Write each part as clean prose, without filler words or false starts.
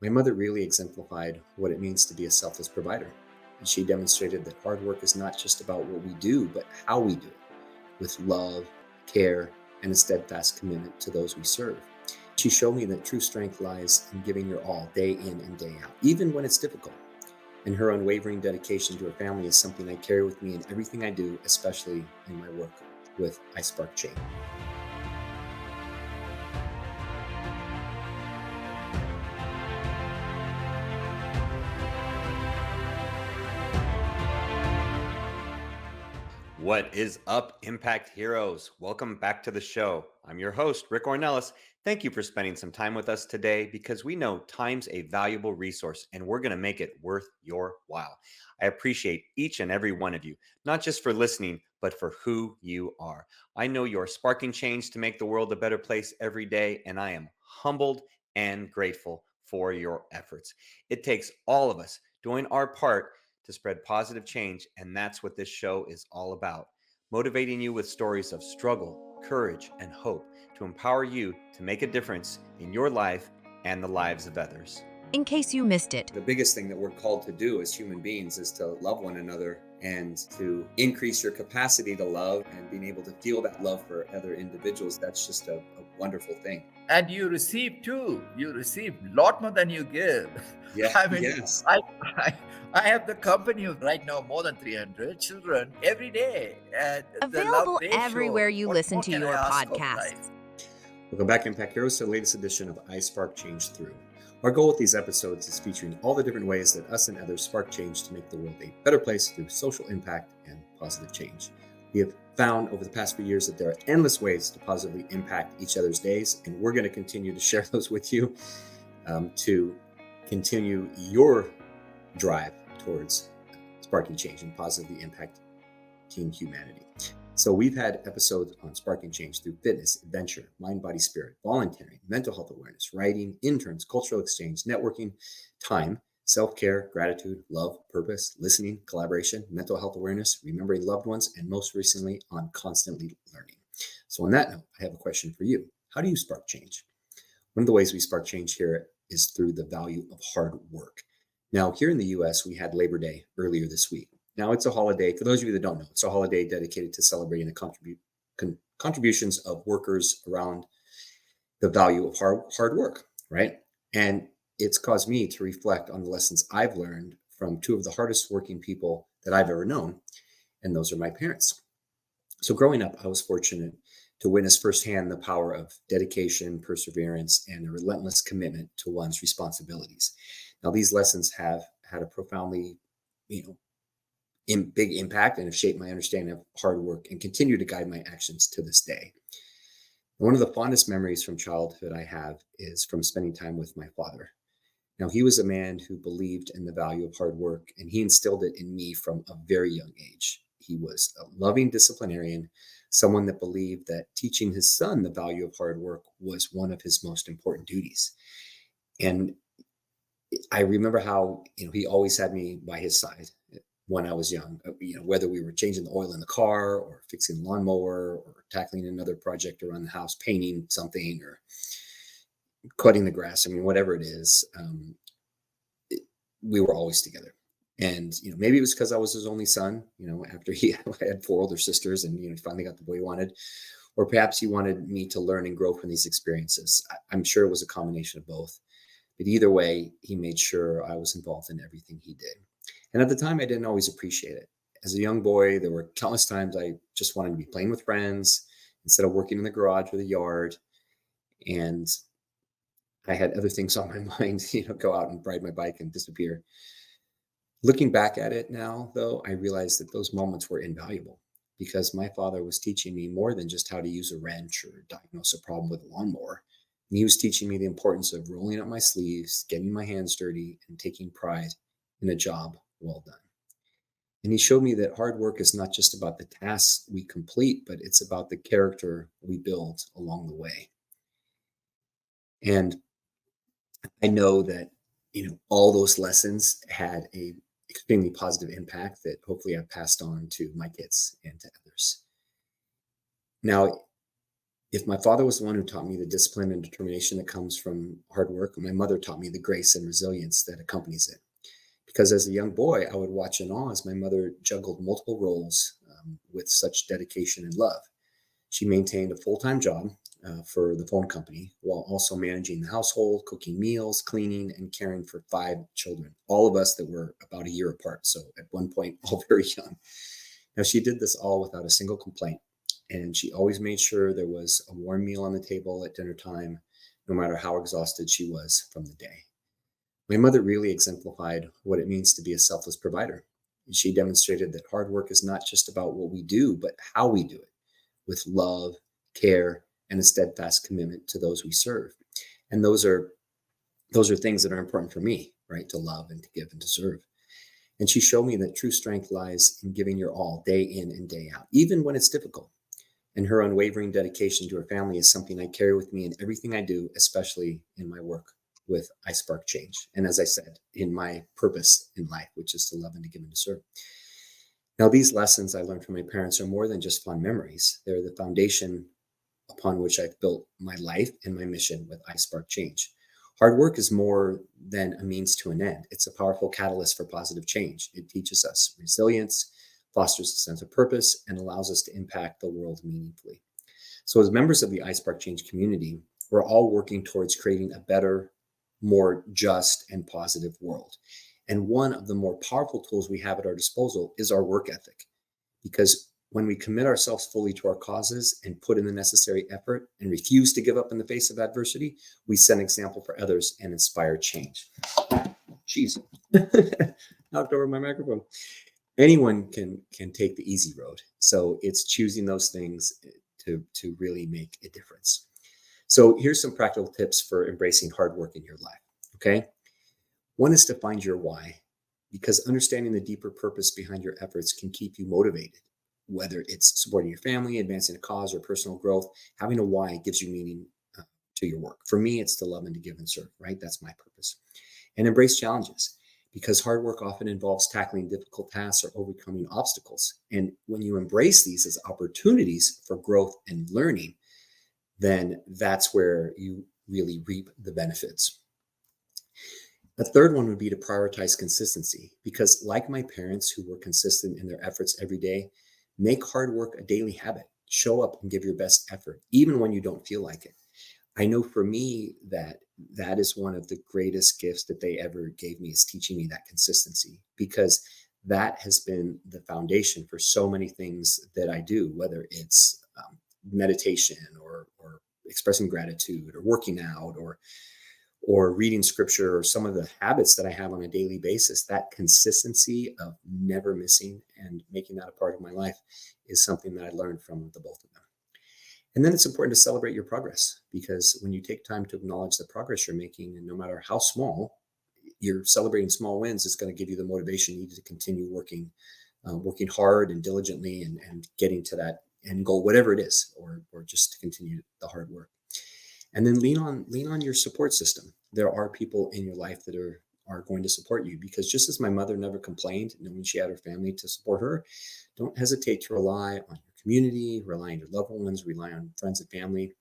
My mother really exemplified what it means to be a selfless provider. And she demonstrated that hard work is not just about what we do, but how we do it, with love, care, and a steadfast commitment to those we serve. She showed me that true strength lies in giving your all day in and day out, even when it's difficult. And her unwavering dedication to her family is something I carry with me in everything I do, especially in my work with I Spark Change. What is up, Impact Heroes? Welcome back to the show. I'm your host, Rick Ornelas. Thank you for spending some time with us today because we know time's a valuable resource and we're going to make it worth your while. I appreciate each and every one of you, not just for listening, but for who you are. I know you're sparking change to make the world a better place every day, and I am humbled and grateful for your efforts. It takes all of us doing our part to spread positive change, and that's what this show is all about. Motivating you with stories of struggle, courage, and hope to empower you to make a difference in your life and the lives of others. In case you missed it. The biggest thing that we're called to do as human beings is to love one another and to increase your capacity to love and being able to feel that love for other individuals. That's just a wonderful thing. And you receive too. You receive a lot more than you give. Yeah, I mean, yes. I, I have the company of right now more than 300 children every day. And the love Available they everywhere show, you what listen more to can I your ask of podcasts. life? Welcome back, Impact Heroes, to the latest edition of I Spark Change Through. Our goal with these episodes is featuring all the different ways that us and others spark change to make the world a better place through social impact and positive change. We have found over the past few years that there are endless ways to positively impact each other's days, and we're going to continue to share those with you to continue your drive towards sparking change and positively impacting humanity. So we've had episodes on sparking change through fitness, adventure, mind, body, spirit, volunteering, mental health awareness, writing, interns, cultural exchange, networking, time, self-care, gratitude, love, purpose, listening, collaboration, mental health awareness, remembering loved ones, and most recently on constantly learning. So on that note, I have a question for you. How do you spark change? One of the ways we spark change here is through the value of hard work. Now, here in the US, we had Labor Day earlier this week. Now, it's a holiday. For those of you that don't know, it's a holiday dedicated to celebrating the contributions of workers around the value of hard work, right? And it's caused me to reflect on the lessons I've learned from two of the hardest working people that I've ever known, and those are my parents. So, growing up, I was fortunate to witness firsthand the power of dedication, perseverance, and a relentless commitment to one's responsibilities. Now, these lessons have had a profoundly, you know, big impact and have shaped my understanding of hard work and continue to guide my actions to this day. One of the fondest memories from childhood I have is from spending time with my father. Now, he was a man who believed in the value of hard work, and he instilled it in me from a very young age. He was a loving disciplinarian, someone that believed that teaching his son the value of hard work was one of his most important duties. And I remember how he always had me by his side when I was young. Whether we were changing the oil in the car or fixing the lawnmower or tackling another project around the house, painting something or cutting the grass. I mean, whatever it is, we were always together. And maybe it was because I was his only son. After he had four older sisters, and he finally got the boy he wanted, or perhaps he wanted me to learn and grow from these experiences. I'm sure it was a combination of both. But either way, he made sure I was involved in everything he did. And at the time, I didn't always appreciate it. As a young boy, there were countless times I just wanted to be playing with friends instead of working in the garage or the yard. And I had other things on my mind, go out and ride my bike and disappear. Looking back at it now, though, I realized that those moments were invaluable because my father was teaching me more than just how to use a wrench or diagnose a problem with a lawnmower. And he was teaching me the importance of rolling up my sleeves, getting my hands dirty, and taking pride in a job well done. And he showed me that hard work is not just about the tasks we complete, but it's about the character we build along the way. And I know that, all those lessons had a extremely positive impact that hopefully I've passed on to my kids and to others. Now, If my father was the one who taught me the discipline and determination that comes from hard work, my mother taught me the grace and resilience that accompanies it. Because as a young boy, I would watch in awe as my mother juggled multiple roles with such dedication and love. She maintained a full-time job for the phone company while also managing the household, cooking meals, cleaning, and caring for 5 children, all of us that were about a year apart. So at one point, all very young. Now, she did this all without a single complaint. And she always made sure there was a warm meal on the table at dinner time, no matter how exhausted she was from the day. My mother really exemplified what it means to be a selfless provider. She demonstrated that hard work is not just about what we do, but how we do it, with love, care, and a steadfast commitment to those we serve. And those are things that are important for me, right? To love and to give and to serve. And she showed me that true strength lies in giving your all day in and day out, even when it's difficult. And her unwavering dedication to her family is something I carry with me in everything I do, especially in my work with iSpark Change. And as I said, in my purpose in life, which is to love and to give and to serve. Now, these lessons I learned from my parents are more than just fun memories. They're the foundation upon which I've built my life and my mission with iSpark Change. Hard work is more than a means to an end. It's a powerful catalyst for positive change. It teaches us resilience, fosters a sense of purpose, and allows us to impact the world meaningfully. So as members of the iSpark Change community, we're all working towards creating a better, more just and positive world. And one of the more powerful tools we have at our disposal is our work ethic. Because when we commit ourselves fully to our causes and put in the necessary effort and refuse to give up in the face of adversity, we set an example for others and inspire change. Jeez, knocked over my microphone. Anyone can take the easy road. So it's choosing those things to really make a difference. So here's some practical tips for embracing hard work in your life, okay? One is to find your why, because understanding the deeper purpose behind your efforts can keep you motivated. Whether it's supporting your family, advancing a cause, or personal growth, having a why gives you meaning to your work. For me, it's to love and to give and serve, right? That's my purpose. And embrace challenges, because hard work often involves tackling difficult tasks or overcoming obstacles. And when you embrace these as opportunities for growth and learning, then that's where you really reap the benefits. The third one would be to prioritize consistency, because like my parents who were consistent in their efforts every day, make hard work a daily habit. Show up and give your best effort, even when you don't feel like it. I know for me that is one of the greatest gifts that they ever gave me, is teaching me that consistency, because that has been the foundation for so many things that I do, whether it's meditation or expressing gratitude or working out or reading scripture, or some of the habits that I have on a daily basis. That consistency of never missing and making that a part of my life is something that I learned from the both of them. And then it's important to celebrate your progress, because when you take time to acknowledge the progress you're making, and no matter how small, you're celebrating small wins, it's going to give you the motivation needed to continue working hard and diligently and getting to that end goal, whatever it is, or just to continue the hard work. And then lean on your support system. There are people in your life that are going to support you, because just as my mother never complained, knowing she had her family to support her, don't hesitate to rely on your community, rely on your loved ones, rely on friends and family.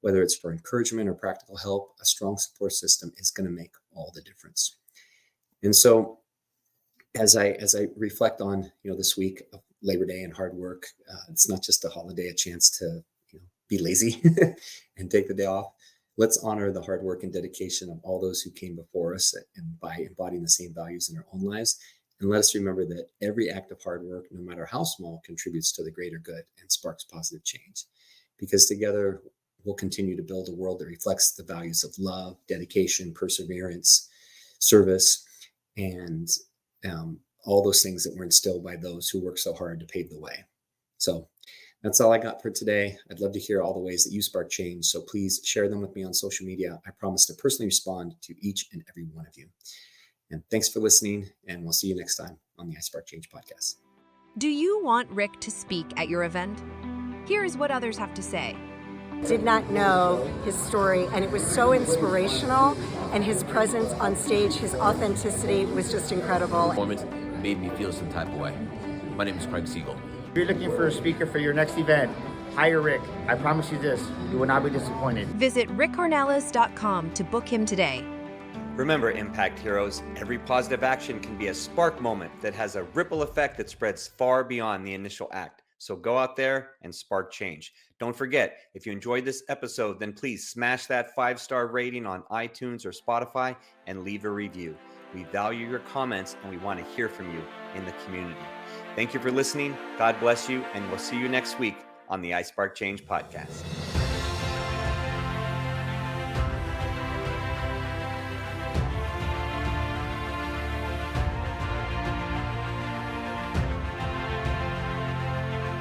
Whether it's for encouragement or practical help, a strong support system is going to make all the difference. And so as I reflect on this week of Labor Day and hard work, it's not just a holiday, a chance to be lazy and take the day off. Let's honor the hard work and dedication of all those who came before us, and by embodying the same values in our own lives. And let us remember that every act of hard work, no matter how small, contributes to the greater good and sparks positive change. Because together we'll continue to build a world that reflects the values of love, dedication, perseverance, service, and all those things that were instilled by those who work so hard to pave the way. So that's all I got for today. I'd love to hear all the ways that you spark change. So please share them with me on social media. I promise to personally respond to each and every one of you. And thanks for listening, and we'll see you next time on the iSpark Change podcast. Do you want Rick to speak at your event? Here's what others have to say. Did not know his story, and it was so inspirational, and his presence on stage, his authenticity was just incredible. Performance made me feel some type of way. My name is Craig Siegel. If you're looking for a speaker for your next event, hire Rick. I promise you this, you will not be disappointed. Visit rickcornelis.com to book him today. Remember, Impact Heroes, every positive action can be a spark moment that has a ripple effect that spreads far beyond the initial act. So go out there and spark change. Don't forget, if you enjoyed this episode, then please smash that 5-star rating on iTunes or Spotify and leave a review. We value your comments and we want to hear from you in the community. Thank you for listening. God bless you, and we'll see you next week on the iSpark Change podcast.